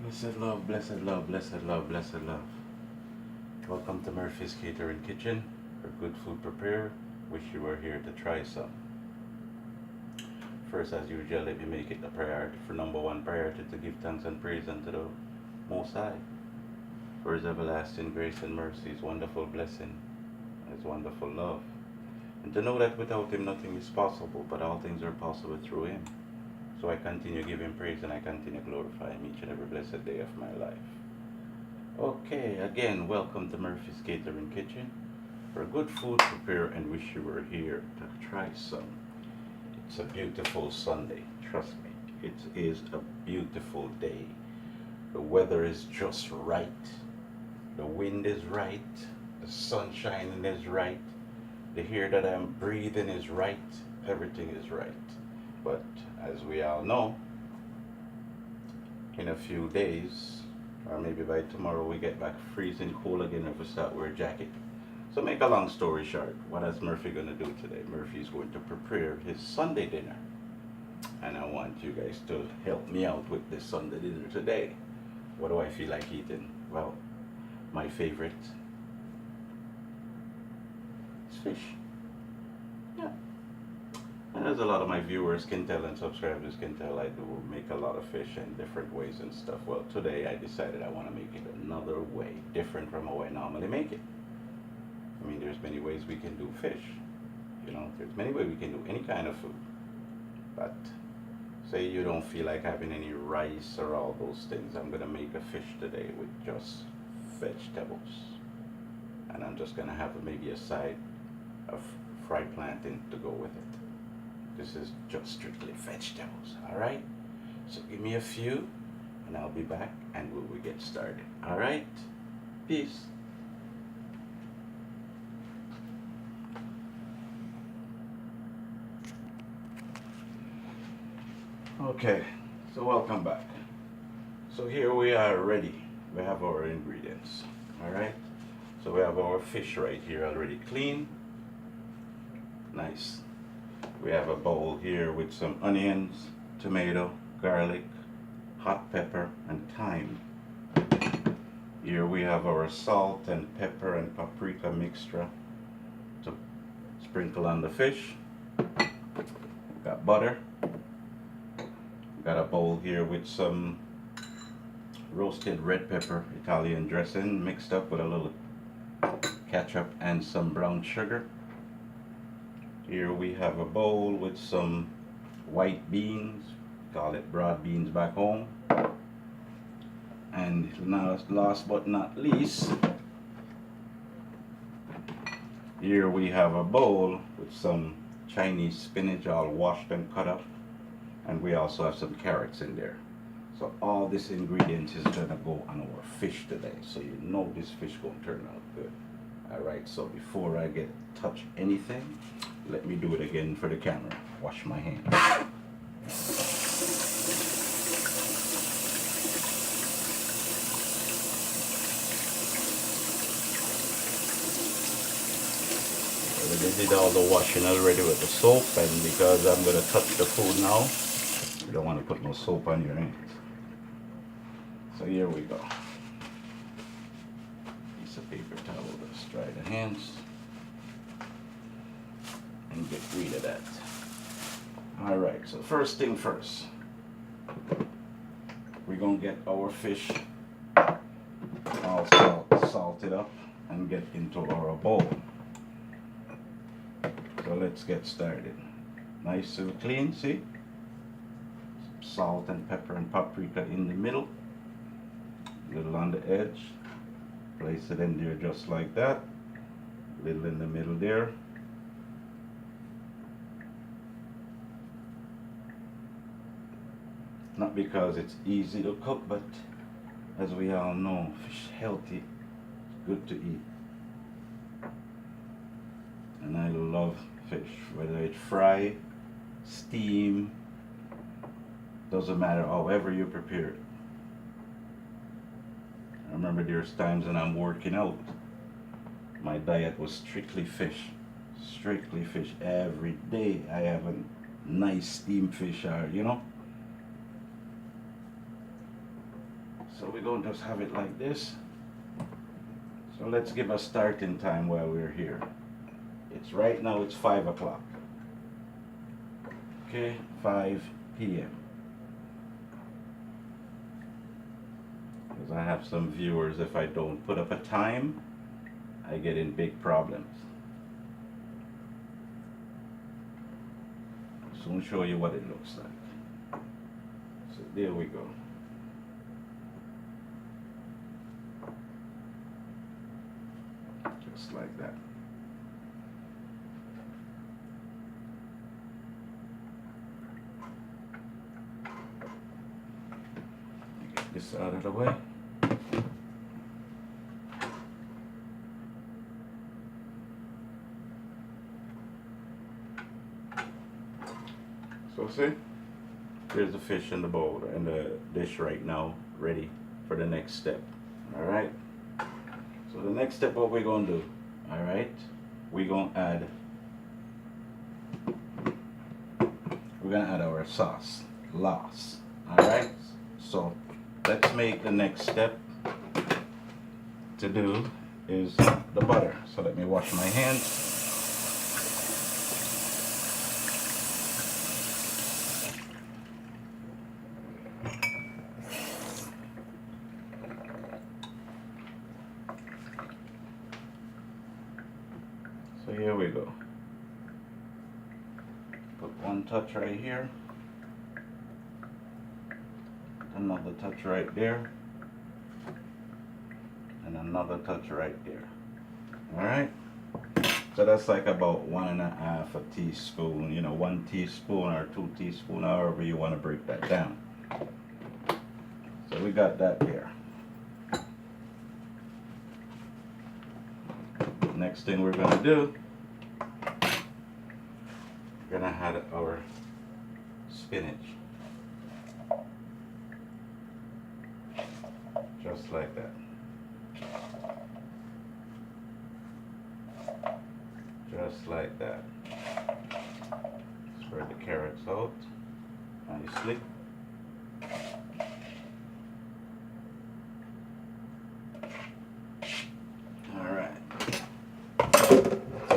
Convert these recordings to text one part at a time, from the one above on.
Blessed love, blessed love, blessed love, blessed love. Welcome to Murphy's Catering Kitchen, where good food prepare. Wish you were here to try some. First, as usual, let me make it a priority for number one priority to give thanks and praise unto the Most High for His everlasting grace and mercy, His wonderful blessing, His wonderful love. And to know that without Him nothing is possible, but all things are possible through Him. So I continue giving praise and I continue glorifying each and every blessed day of my life. Okay, again, welcome to Murphy's Catering Kitchen, where good food prepare and wish you were here to try some. It's a beautiful Sunday, trust me. It is a beautiful day. The weather is just right. The wind is right. The sunshine is right. The air that I'm breathing is right. Everything is right. But as we all know, in a few days, or maybe by tomorrow, we get back freezing cold again if we start wearing a jacket. So make a long story short, what is Murphy going to do today? Murphy is going to prepare his Sunday dinner. And I want you guys to help me out with this Sunday dinner today. What do I feel like eating? Well, my favorite is fish. Yeah. And as a lot of my viewers can tell and subscribers can tell, I do make a lot of fish in different ways and stuff. Well, today I decided I want to make it another way, different from how I normally make it. I mean, there's many ways we can do fish. You know, there's many ways we can do any kind of food. But say you don't feel like having any rice or all those things, I'm going to make a fish today with just vegetables. And I'm just going to have maybe a side of fried plantain to go with it. This is just strictly vegetables, all right? So give me a few, and I'll be back, and we'll get started, all right? Peace. Okay, so welcome back. So here we are ready. We have our ingredients, all right? So we have our fish right here already clean. Nice. We have a bowl here with some onions, tomato, garlic, hot pepper, and thyme. Here we have our salt and pepper and paprika mixture to sprinkle on the fish. We've got butter. We've got a bowl here with some roasted red pepper Italian dressing mixed up with a little ketchup and some brown sugar. Here we have a bowl with some white beans, call it broad beans back home. And last but not least, here we have a bowl with some Chinese spinach all washed and cut up. And we also have some carrots in there. So all this ingredients is gonna go on our fish today. So you know this fish gonna turn out good. Alright, so before I touch anything, let me do it again for the camera. Wash my hands. I did all the washing already with the soap, and because I'm going to touch the food now, you don't want to put no soap on your hands. So here we go. Piece of paper towel to dry the hands and get rid of that. Alright, so first thing first, we're going to get our fish all salted up and get into our bowl. So let's get started. Nice and clean, see? Salt and pepper and paprika in the middle, little on the edge. Place it in there just like that. Little in the middle there. Not because it's easy to cook, but as we all know, fish healthy, good to eat. And I love fish, whether it's fry, steam, doesn't matter, however you prepare it. I remember there's times when I'm working out, my diet was strictly fish. Strictly fish. Every day I have a nice steamed fish, or, you know. So we're going to just have it like this. So let's give a starting time while we're here. It's right now, it's 5 o'clock. Okay, 5 p.m. Because I have some viewers, if I don't put up a time, I get in big problems. I'll soon show you what it looks like. So there we go. Just like that. Get this out of the way. So see, here's the fish in the bowl, in the dish right now, ready for the next step. All right. So the next step, what we're gonna do, all right, we're gonna add our sauce, loss. All right. So let's make the next step to do is the butter. So let me wash my hands. So here we go. Put one touch right here. Another touch right there. And another touch right there. Alright? So that's like about 1.5 teaspoon, you know, 1 teaspoon or 2 teaspoon, however you want to break that down. So we got that there. Next thing we're going to do, we're going to add our spinach. Just like that. Just like that. Spread the carrots out nicely.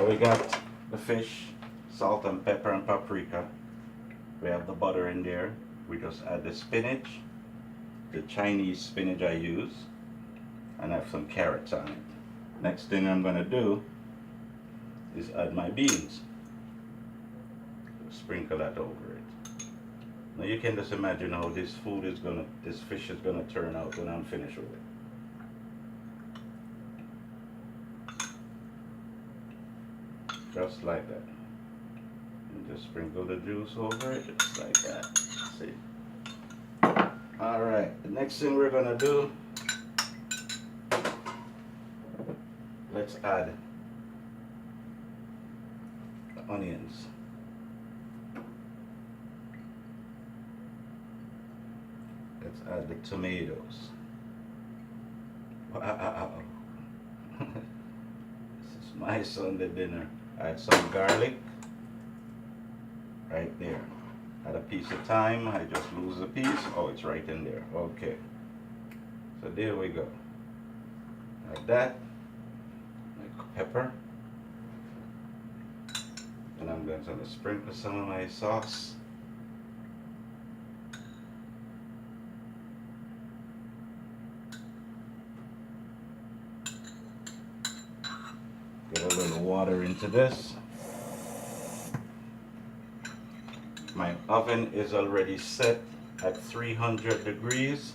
We got the fish, salt and pepper and paprika. We have the butter in there. We just add the spinach, the Chinese spinach I use, and I have some carrots on it. Next thing I'm gonna do is add my beans. Sprinkle that over it. Now you can just imagine how this fish is gonna turn out when I'm finished with it. Just like that. And just sprinkle the juice over it, just like that. See? Alright, the next thing we're gonna do, let's add the onions. Let's add the tomatoes. Wow. This is my Sunday dinner. Add some garlic right there. Add a piece of thyme. I just lose a piece. Oh, it's right in there. Okay. So there we go. Like that. Like pepper. And I'm going to sprinkle some of my sauce. Get a little water into this. My oven is already set at 300 degrees.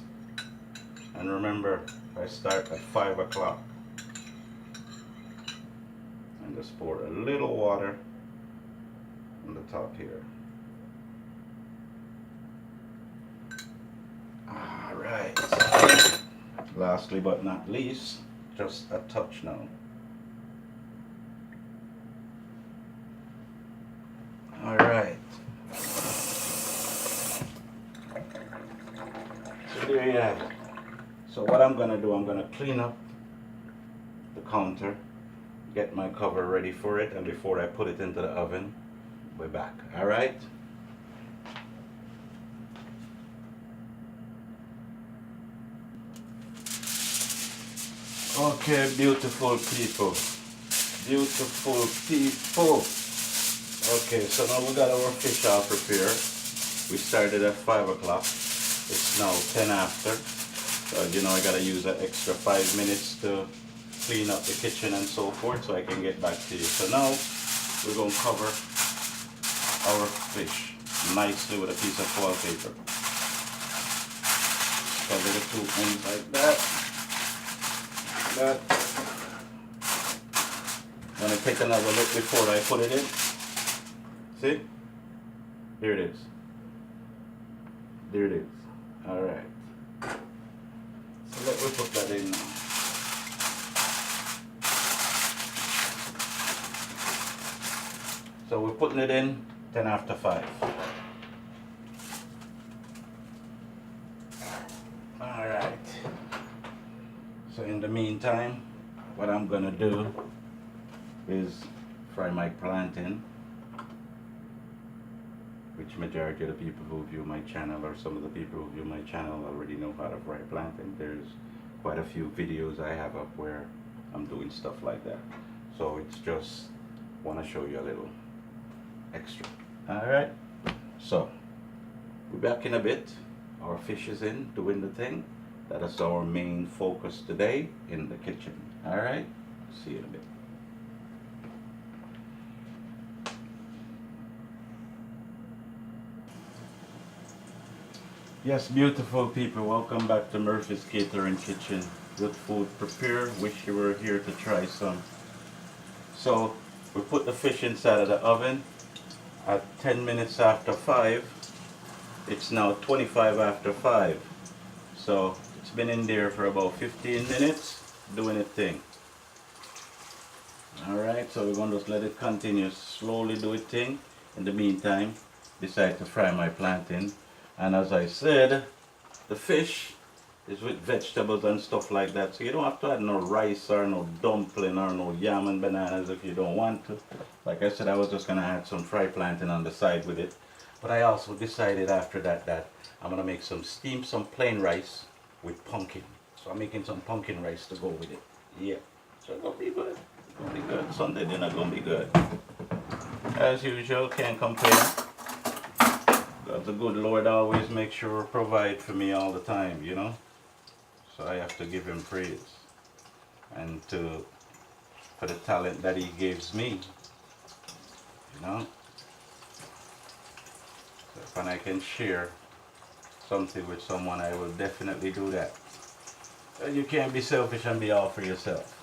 And remember, I start at 5 o'clock. And just pour a little water on the top here. Alright. Lastly but not least, just a touch now. Alright. So there you have it. So what I'm going to do, I'm going to clean up the counter, get my cover ready for it, and before I put it into the oven, we're back. Alright? Okay, beautiful people. Beautiful people. Okay, so now we got our fish all prepared. We started at 5 o'clock. It's now 10 after. So, you know, I gotta use an extra 5 minutes to clean up the kitchen and so forth so I can get back to you. So now we're gonna cover our fish nicely with a piece of foil paper. Cover the two ends like that. I'm gonna take another look before I put it in. See? There it is. There it is. Alright. So let me put that in now. So we're putting it in 10 after 5. Alright. So in the meantime, what I'm gonna do is fry my plantain, which majority of the people who view my channel, or some of the people who view my channel, already know how to fry plantain. There's quite a few videos I have up where I'm doing stuff like that. So it's just want to show you a little extra. Alright, so we're back in a bit. Our fish is in, doing the thing. That is our main focus today in the kitchen. Alright, see you in a bit. Yes, beautiful people, welcome back to Murphy's Catering Kitchen. Good food prepared. Wish you were here to try some. So we put the fish inside of the oven at 10 minutes after 5. It's now 25 after 5. So it's been in there for about 15 minutes doing its thing. Alright, so we're going to just let it continue, slowly do its thing. In the meantime, decide to fry my plantain. And as I said, the fish is with vegetables and stuff like that. So you don't have to add no rice or no dumpling or no yam and bananas if you don't want to. Like I said, I was just going to add some fried plantain on the side with it. But I also decided after that I'm going to make some plain rice with pumpkin. So I'm making some pumpkin rice to go with it. Yeah. So it's going to be good. It's going to be good. Sunday dinner going to be good. As usual, can't complain. God, the good Lord always makes sure to provide for me all the time, you know. So I have to give him praise. And for the talent that he gives me, you know. So if I can share something with someone, I will definitely do that. You can't be selfish and be all for yourself.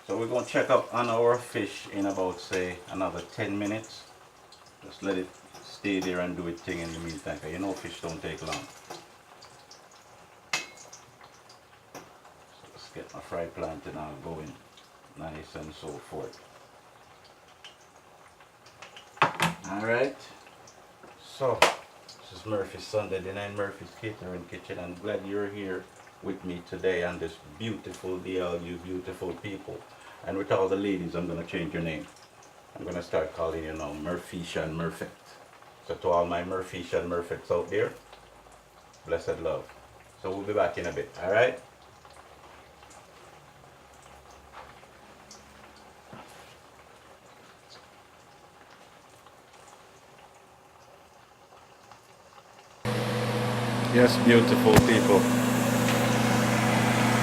So we're going to check up on our fish in about, say, another 10 minutes. Just let it stay there and do its thing in the meantime, because you know fish don't take long. So let's get my fried plantain all going nice and so forth. Alright, so this is Murphy's Sunday dinner in Murphy's Catering Kitchen. I'm glad you're here with me today on this beautiful day, all you beautiful people. And with all the ladies, I'm going to change your name. I'm going to start calling you now Murphisha and Murfect. So to all my Murphisha and Murfects out there, blessed love. So we'll be back in a bit, alright? Yes, beautiful people.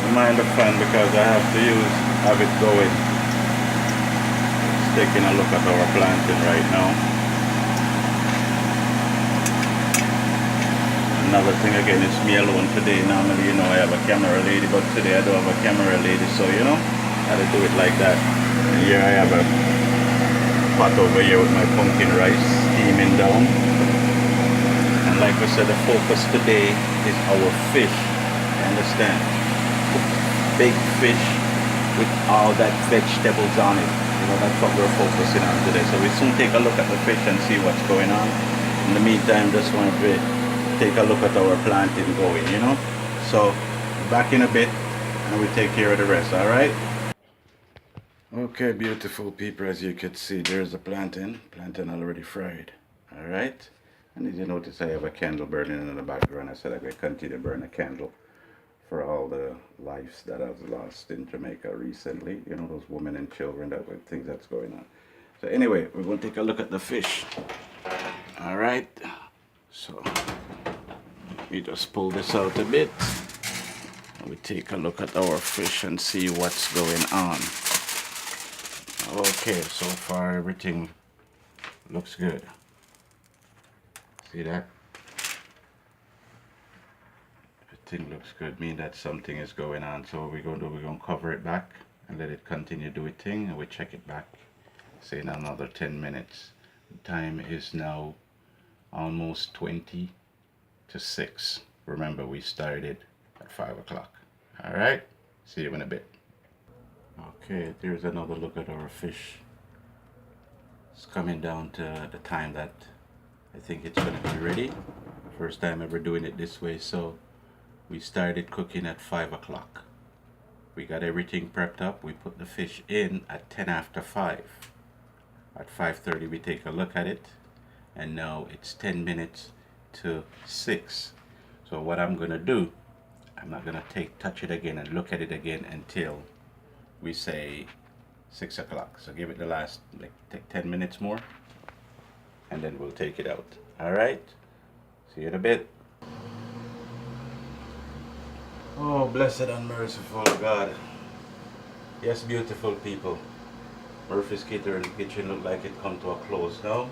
I mind the fan because I have it going. Just taking a look at our planting right now. Another thing again, it's me alone today. Normally, you know, I have a camera lady, but today I don't have a camera lady, so you know, I had to do it like that. And here I have a pot over here with my pumpkin rice steaming down. And like I said, the focus today is our fish. Understand? Big fish with all that vegetables on it. You know, that's what we're focusing on today. So we soon take a look at the fish and see what's going on. In the meantime, just want to take a look at our planting going, you know. So back in a bit and we take care of the rest, all right? Okay, beautiful people, as you can see, there's the plantain already fried, all right? And did you notice I have a candle burning in the background? I said I'm going to continue to burn a candle for all the lives that I've lost in Jamaica recently. You know, those women and children that would think that's going on. So anyway, we're going to take a look at the fish. All right. So we just pull this out a bit. And we take a look at our fish and see what's going on. Okay, so far everything looks good. See that? Everything looks good, mean that something is going on. So what we're going to do, we're going to cover it back and let it continue to do its thing, and we check it back, say in another 10 minutes. The time is now almost 20 to 6. Remember, we started at 5 o'clock. All right, see you in a bit. Okay, there's another look at our fish. It's coming down to the time that I think it's gonna be ready. First time ever doing it this way, so we started cooking at 5 o'clock. We got everything prepped up. We put the fish in at 10 after 5. At 5:30 we take a look at it, and now it's 10 minutes to 6. So what I'm gonna do, I'm not gonna touch it again and look at it again until we say 6 o'clock. So give it the last, like, take 10 minutes more, and then we'll take it out. All right, see you in a bit. Oh, blessed and merciful God. Yes, beautiful people. Murphy's Catering Kitchen look like it come to a close now.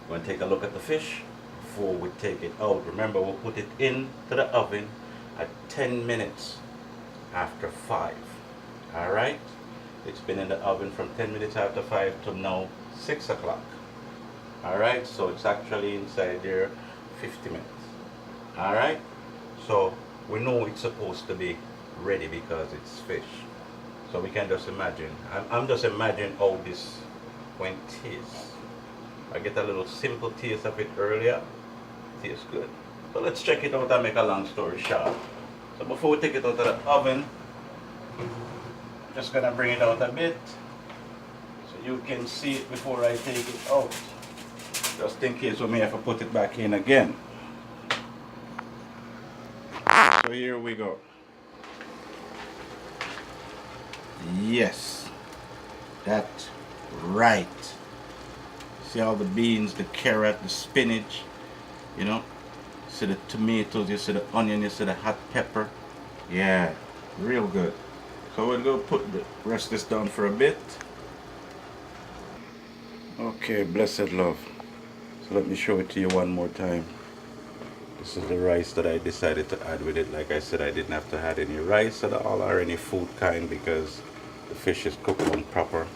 We're gonna take a look at the fish before we take it out. Remember, we'll put it into the oven at 10 minutes after 5. All right, it's been in the oven from 10 minutes after 5 to now 6 o'clock. All right, so it's actually inside there 50 minutes. All right, so we know it's supposed to be ready because it's fish. So we can just imagine. I'm just imagining how this went taste. I get a little simple taste of it earlier. Tastes good. So let's check it out and make a long story short. So before we take it out of the oven, just gonna bring it out a bit so you can see it before I take it out. Just in case we may have to put it back in again. So here we go. Yes, that's right. See all the beans, the carrot, the spinach, you know. See the tomatoes, you see the onion, you see the hot pepper. Yeah, real good. So we'll go rest this down for a bit. Okay, blessed love. So let me show it to you one more time. This is the rice that I decided to add with it. Like I said, I didn't have to add any rice at all or any food kind because the fish is cooked on proper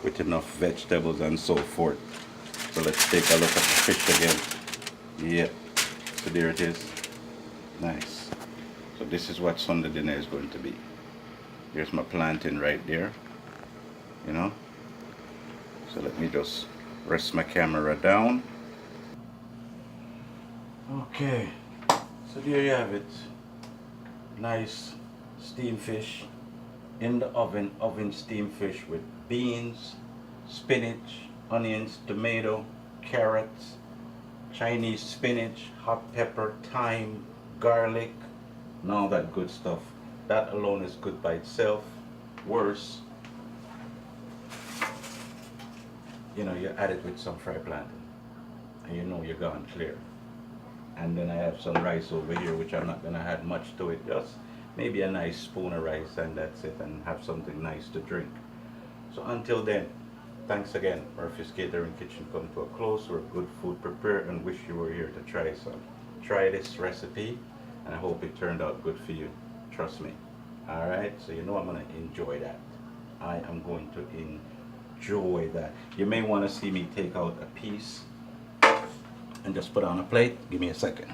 with enough vegetables and so forth. So let's take a look at the fish again. Yep. So there it is. Nice. So this is what Sunday dinner is going to be. Here's my plantain right there. You know. So let me just rest my camera down. Okay, so there you have it. Nice steamed fish in the oven, steamed fish with beans, spinach, onions, tomato, carrots, Chinese spinach, hot pepper, thyme, garlic, and all that good stuff. That alone is good by itself. Worse, you know, you add it with some fried plantain and you know you're gone clear. And then I have some rice over here, which I'm not gonna add much to it, just maybe a nice spoon of rice and that's it, and have something nice to drink. So until then, thanks again. Murphy's Catering Kitchen come to a close. We're good food prepared and wish you were here to try some. Try this recipe and I hope it turned out good for you. Trust me. Alright, so you know I'm gonna enjoy that. I am going to enjoy that. You may want to see me take out a piece and just put on a plate. Give me a second.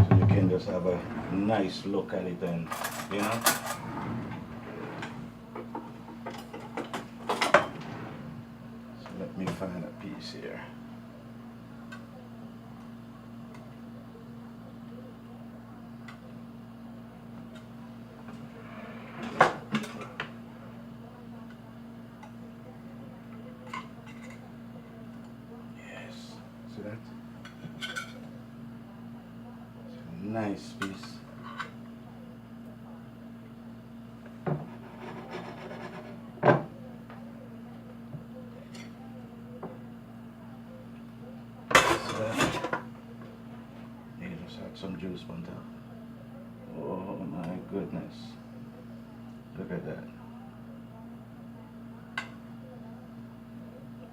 So you can just have a nice look at it and, you know. So let me find a piece here. Yes. Nice piece. So, you just add some juice on top. Oh my goodness. Look at that.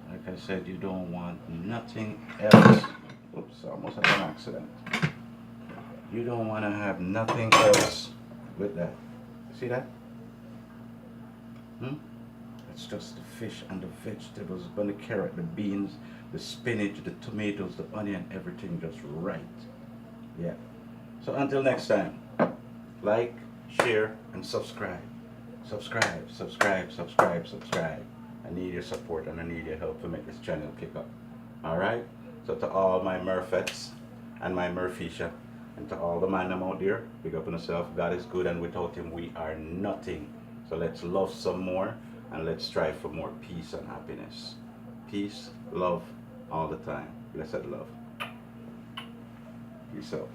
Like I said, you don't want nothing else. Oops, I almost had an accident. You don't want to have nothing else with that. See that? It's just the fish and the vegetables, the carrot, the beans, the spinach, the tomatoes, the onion, everything just right. Yeah. So until next time, like, share, and subscribe. Subscribe, subscribe, subscribe, subscribe. I need your support and I need your help to make this channel kick up. Alright? So to all my Murphets and my Murphisha, and to all the man them out there, big up on yourself. God is good and without him we are nothing. So let's love some more and let's strive for more peace and happiness. Peace, love, all the time. Blessed love. Peace out.